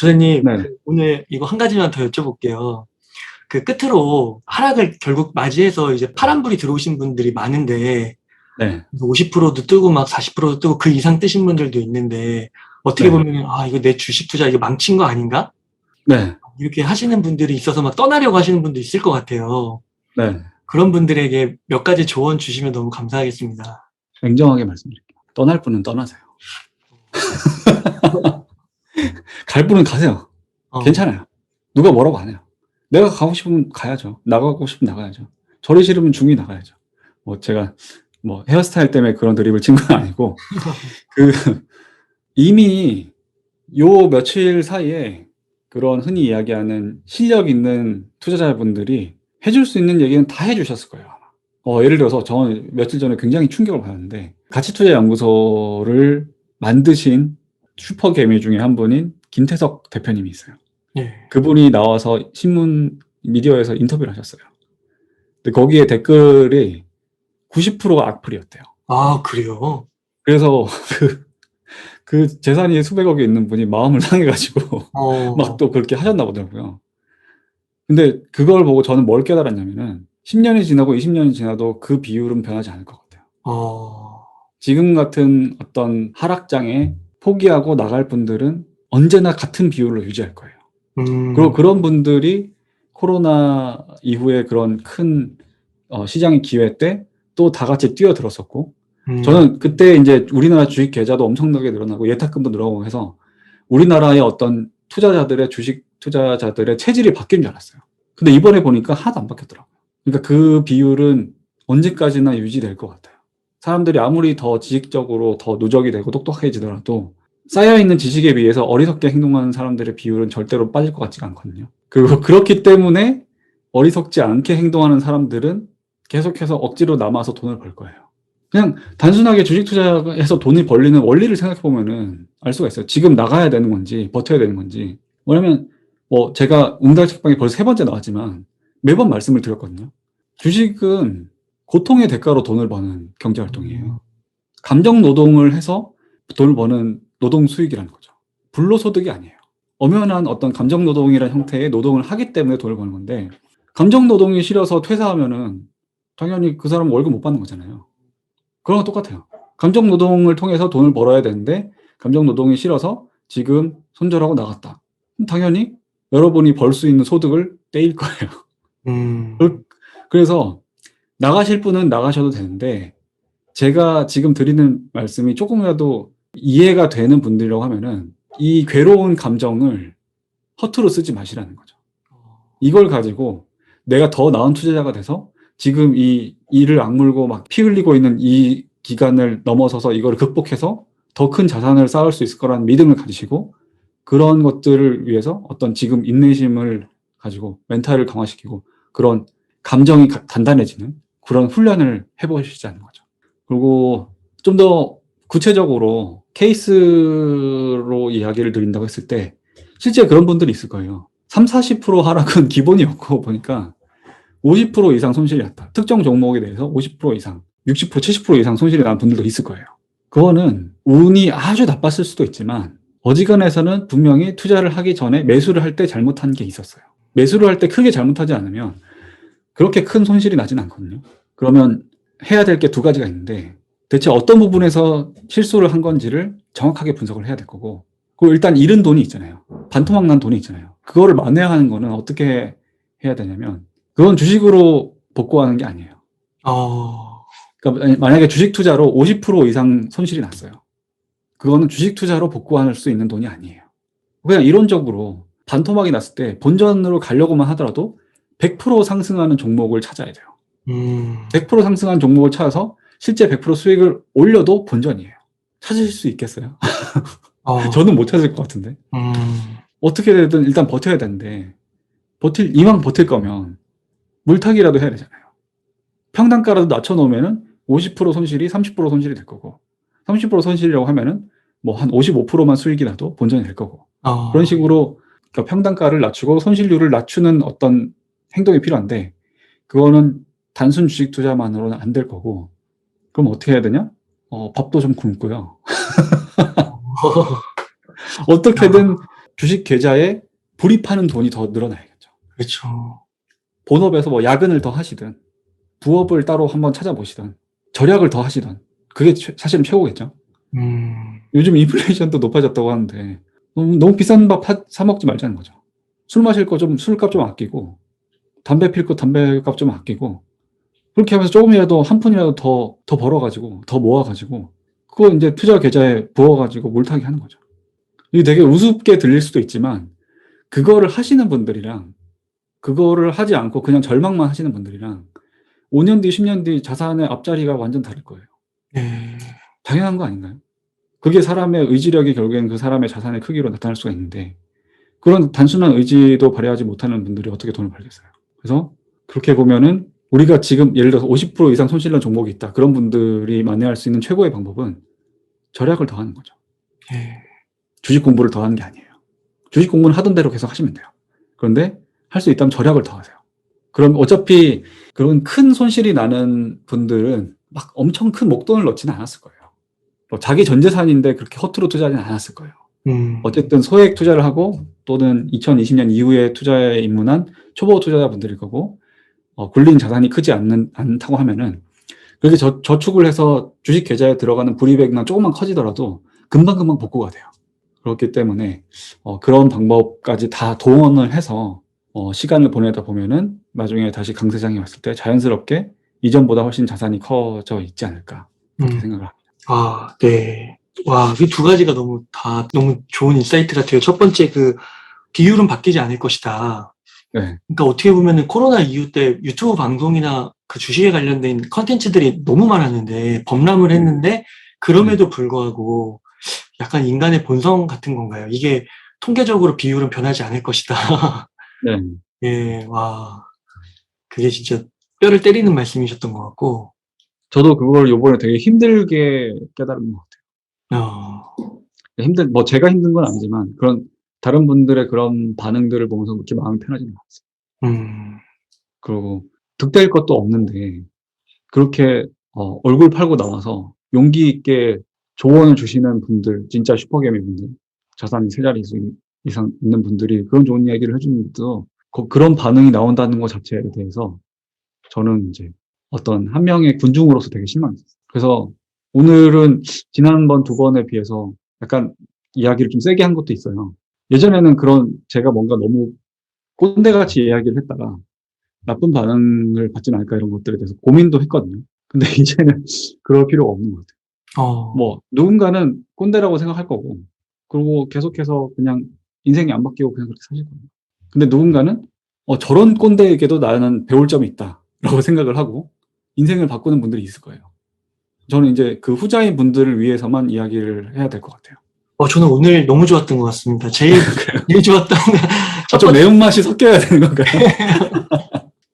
조사님, 네, 오늘 이거 한 가지만 더 여쭤볼게요. 그 끝으로 하락을 결국 맞이해서 이제 파란불이 들어오신 분들이 많은데, 네, 50%도 뜨고 막 40%도 뜨고 그 이상 뜨신 분들도 있는데, 어떻게 네, 보면, 아, 이거 내 주식 투자 이거 망친 거 아닌가? 네, 이렇게 하시는 분들이 있어서 막 떠나려고 하시는 분도 있을 것 같아요. 네. 그런 분들에게 몇 가지 조언 주시면 너무 감사하겠습니다. 냉정하게 말씀드릴게요. 떠날 분은 떠나세요. 갈 분은 가세요. 어, 괜찮아요. 누가 뭐라고 안 해요. 내가 가고 싶으면 가야죠. 나가고 싶으면 나가야죠. 저리 싫으면 중이 나가야죠. 뭐 제가 뭐 헤어스타일 때문에 그런 드립을 친 건 아니고 그 이미 요 며칠 사이에 그런 흔히 이야기하는 실력 있는 투자자분들이 해줄 수 있는 얘기는 다 해주셨을 거예요. 아마. 예를 들어서 저는 며칠 전에 굉장히 충격을 받았는데 가치투자연구소를 만드신 슈퍼 개미 중에 한 분인 김태석 대표님이 있어요. 예. 그분이 나와서 신문 미디어에서 인터뷰를 하셨어요. 근데 거기에 댓글이 90%가 악플이었대요. 아, 그래요? 그래서 그 재산이 수백억이 있는 분이 마음을 상해가지고 막 어, 또 그렇게 하셨나 보더라고요. 근데 그걸 보고 저는 뭘 깨달았냐면은 10년이 지나고 20년이 지나도 그 비율은 변하지 않을 것 같아요. 어, 지금 같은 어떤 하락장에 포기하고 나갈 분들은 언제나 같은 비율로 유지할 거예요. 그리고 음, 그런 분들이 코로나 이후에 그런 큰 시장의 기회 때 또 다 같이 뛰어들었었고, 음, 저는 그때 이제 우리나라 주식 계좌도 엄청나게 늘어나고 예탁금도 늘어나고 해서 우리나라의 어떤 투자자들의 주식 투자자들의 체질이 바뀐 줄 알았어요. 근데 이번에 보니까 하나도 안 바뀌었더라고요. 그러니까 그 비율은 언제까지나 유지될 것 같아요. 사람들이 아무리 더 지식적으로 더 누적이 되고 똑똑해지더라도 쌓여있는 지식에 비해서 어리석게 행동하는 사람들의 비율은 절대로 빠질 것 같지가 않거든요. 그리고 그렇기 때문에 어리석지 않게 행동하는 사람들은 계속해서 억지로 남아서 돈을 벌 거예요. 그냥 단순하게 주식 투자해서 돈을 벌리는 원리를 생각해 보면은 알 수가 있어요. 지금 나가야 되는 건지 버텨야 되는 건지. 왜냐면 뭐 제가 웅달 책방에 벌써 3번째 나왔지만 매번 말씀을 드렸거든요. 주식은 고통의 대가로 돈을 버는 경제 활동이에요. 감정 노동을 해서 돈을 버는 노동 수익이라는 거죠. 불로소득이 아니에요. 엄연한 어떤 감정 노동이라는 형태의 노동을 하기 때문에 돈을 버는 건데, 감정 노동이 싫어서 퇴사하면은 당연히 그 사람은 월급 못 받는 거잖아요. 그런 거 똑같아요. 감정 노동을 통해서 돈을 벌어야 되는데 감정 노동이 싫어서 지금 손절하고 나갔다. 그럼 당연히 여러분이 벌 수 있는 소득을 떼일 거예요. 음, 그래서 나가실 분은 나가셔도 되는데, 제가 지금 드리는 말씀이 조금이라도 이해가 되는 분들이라고 하면은 이 괴로운 감정을 허투루 쓰지 마시라는 거죠. 이걸 가지고 내가 더 나은 투자자가 돼서 지금 이 이를 악물고 막 피 흘리고 있는 이 기간을 넘어서서 이걸 극복해서 더 큰 자산을 쌓을 수 있을 거라는 믿음을 가지시고, 그런 것들을 위해서 어떤 지금 인내심을 가지고 멘탈을 강화시키고 그런 감정이 단단해지는 그런 훈련을 해보시자는 거죠. 그리고 좀 더 구체적으로 케이스로 이야기를 드린다고 했을 때 실제 그런 분들이 있을 거예요. 3, 40% 하락은 기본이었고 보니까 50% 이상 손실이 났다. 특정 종목에 대해서 50% 이상, 60%, 70% 이상 손실이 난 분들도 있을 거예요. 그거는 운이 아주 나빴을 수도 있지만 어지간해서는 분명히 투자를 하기 전에 매수를 할 때 잘못한 게 있었어요. 매수를 할 때 크게 잘못하지 않으면 그렇게 큰 손실이 나진 않거든요. 그러면 해야 될 게 두 가지가 있는데, 대체 어떤 부분에서 실수를 한 건지를 정확하게 분석을 해야 될 거고, 그리고 일단 잃은 돈이 있잖아요. 반토막 난 돈이 있잖아요. 그거를 만회하는 거는 어떻게 해야 되냐면, 그건 주식으로 복구하는 게 아니에요. 어, 그러니까 만약에 주식 투자로 50% 이상 손실이 났어요. 그거는 주식 투자로 복구할 수 있는 돈이 아니에요. 그냥 이론적으로 반토막이 났을 때 본전으로 가려고만 하더라도 100% 상승하는 종목을 찾아야 돼요. 음, 100% 상승한 종목을 찾아서 실제 100% 수익을 올려도 본전이에요. 찾으실 수 있겠어요? 어, 저는 못 찾을 것 같은데. 음, 어떻게 되든 일단 버텨야 되는데, 이왕 버틸 거면 물타기라도 해야 되잖아요. 평단가라도 낮춰놓으면은 50% 손실이 30% 손실이 될 거고, 30% 손실이라고 하면은 뭐 한 55%만 수익이 나도 본전이 될 거고, 그런 어, 식으로 평단가를 낮추고 손실률을 낮추는 어떤 행동이 필요한데, 그거는 단순 주식 투자만으로는 안 될 거고, 그럼 어떻게 해야 되냐? 밥도 좀 굶고요. 어떻게든 주식 계좌에 불입하는 돈이 더 늘어나야겠죠. 그렇죠. 본업에서 뭐 야근을 더 하시든 부업을 따로 한번 찾아보시든 절약을 더 하시든 그게 사실은 최고겠죠. 요즘 인플레이션도 높아졌다고 하는데 너무 비싼 밥 사 먹지 말자는 거죠. 술 마실 거 좀 술값 좀 아끼고 담배 필 거 담배값 좀 아끼고 그렇게 하면서 조금이라도 한 푼이라도 더 벌어가지고 더 모아가지고 그거 이제 투자 계좌에 부어가지고 물타기 하는 거죠. 이게 되게 우습게 들릴 수도 있지만 그거를 하시는 분들이랑 그거를 하지 않고 그냥 절망만 하시는 분들이랑 5년 뒤, 10년 뒤 자산의 앞자리가 완전 다를 거예요. 네. 당연한 거 아닌가요? 그게 사람의 의지력이 결국엔 그 사람의 자산의 크기로 나타날 수가 있는데 그런 단순한 의지도 발휘하지 못하는 분들이 어떻게 돈을 벌겠어요? 그래서 그렇게 보면은 우리가 지금 예를 들어서 50% 이상 손실난 종목이 있다. 그런 분들이 만회할 수 있는 최고의 방법은 절약을 더 하는 거죠. 네. 주식 공부를 더 하는 게 아니에요. 주식 공부는 하던 대로 계속 하시면 돼요. 그런데 할 수 있다면 절약을 더 하세요. 그럼 어차피 그런 큰 손실이 나는 분들은 막 엄청 큰 목돈을 넣지는 않았을 거예요. 자기 전 재산인데 그렇게 허투루 투자하지는 않았을 거예요. 어쨌든 소액 투자를 하고 또는 2020년 이후에 투자에 입문한 초보 투자자분들일 거고 굴린 자산이 크지 않다고 하면은 그렇게 저축을 해서 주식 계좌에 들어가는 불이익만 조금만 커지더라도 금방금방 복구가 돼요. 그렇기 때문에 그런 방법까지 다 동원을 해서 시간을 보내다 보면은 나중에 다시 강세장이 왔을 때 자연스럽게 이전보다 훨씬 자산이 커져 있지 않을까 그렇게 생각을 합니다. 아, 네. 와, 이 두 가지가 너무 좋은 인사이트 같아요. 첫 번째, 비율은 바뀌지 않을 것이다. 네. 그러니까 어떻게 보면은 코로나 이후 때 유튜브 방송이나 그 주식에 관련된 컨텐츠들이 너무 많았는데, 범람을 했는데, 그럼에도 불구하고 약간 인간의 본성 같은 건가요? 이게 통계적으로 비율은 변하지 않을 것이다. 네. 예, 와. 그게 진짜 뼈를 때리는 말씀이셨던 것 같고, 저도 그걸 요번에 되게 힘들게 깨달은 것 어, 같아요. 뭐 제가 힘든 건 아니지만 그런 다른 분들의 그런 반응들을 보면서 그렇게 마음이 편하지는 않았어요. 그리고 득될 것도 없는데 그렇게 얼굴 팔고 나와서 용기 있게 조언을 주시는 분들, 진짜 슈퍼개미 분들, 자산이 3자릿수 이상 있는 분들이 그런 좋은 이야기를 해주는데도 그런 반응이 나온다는 것 자체에 대해서 저는 이제 어떤 한 명의 군중으로서 되게 실망했어요. 그래서 오늘은 지난번 2번에 비해서 약간 이야기를 좀 세게 한 것도 있어요. 예전에는 제가 뭔가 너무 꼰대같이 이야기를 했다가 나쁜 반응을 받진 않을까 이런 것들에 대해서 고민도 했거든요. 근데 이제는 그럴 필요가 없는 것 같아요. 뭐 누군가는 꼰대라고 생각할 거고 그리고 계속해서 그냥 인생이 안 바뀌고 그냥 그렇게 사실 거예요. 근데 누군가는 저런 꼰대에게도 나는 배울 점이 있다라고 생각을 하고 인생을 바꾸는 분들이 있을 거예요. 저는 이제 그 후자인 분들을 위해서만 이야기를 해야 될 것 같아요. 저는 오늘 너무 좋았던 것 같습니다. 제일 좋았던 좀 매운맛이 섞여야 되는 건가요?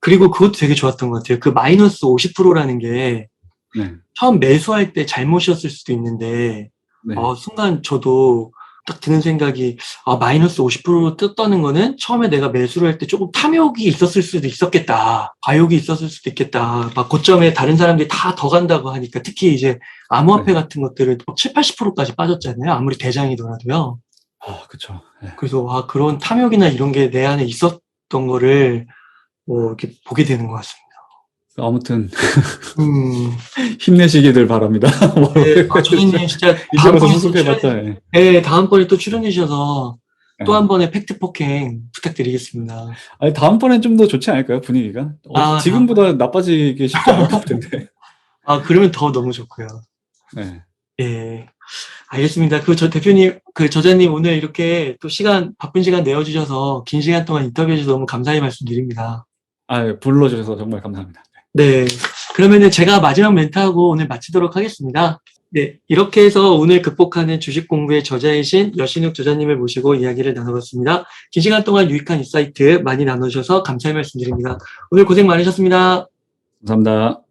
그리고 그것도 되게 좋았던 것 같아요. 그 마이너스 50%라는 게 네. 처음 매수할 때 잘못이었을 수도 있는데 네. 순간 저도 딱 드는 생각이 마이너스 50% 떴다는 거는 처음에 내가 매수를 할 때 조금 탐욕이 있었을 수도 있었겠다. 과욕이 있었을 수도 있겠다. 막 고점에 다른 사람들이 다 더 간다고 하니까 특히 이제 암호화폐 같은 것들은 7, 80%까지 빠졌잖아요. 아무리 대장이더라도요. 그쵸. 네. 그래서 그런 탐욕이나 이런 게 내 안에 있었던 거를 이렇게 보게 되는 것 같습니다. 아무튼 힘내시기를 바랍니다. 네, 저희님 진짜 이제부터 수습해봤자. 네, 다음번에 또 출연해 주셔서 또 한 번의 팩트 폭행 부탁드리겠습니다. 아니, 다음번엔 좀 더 좋지 않을까요, 분위기가? 지금보다 나빠지기 쉽지 않을 것 같은데. 그러면 더 너무 좋고요. 네. 예. 알겠습니다. 대표님, 저자님 오늘 이렇게 또 바쁜 시간 내어주셔서 긴 시간 동안 인터뷰해 주셔서 너무 감사의 말씀드립니다. 불러주셔서 정말 감사합니다. 네. 그러면은 제가 마지막 멘트하고 오늘 마치도록 하겠습니다. 네. 이렇게 해서 오늘 극복하는 주식 공부의 저자이신 여신욱 저자님을 모시고 이야기를 나눠봤습니다. 긴 시간 동안 유익한 인사이트 많이 나눠주셔서 감사의 말씀드립니다. 오늘 고생 많으셨습니다. 감사합니다.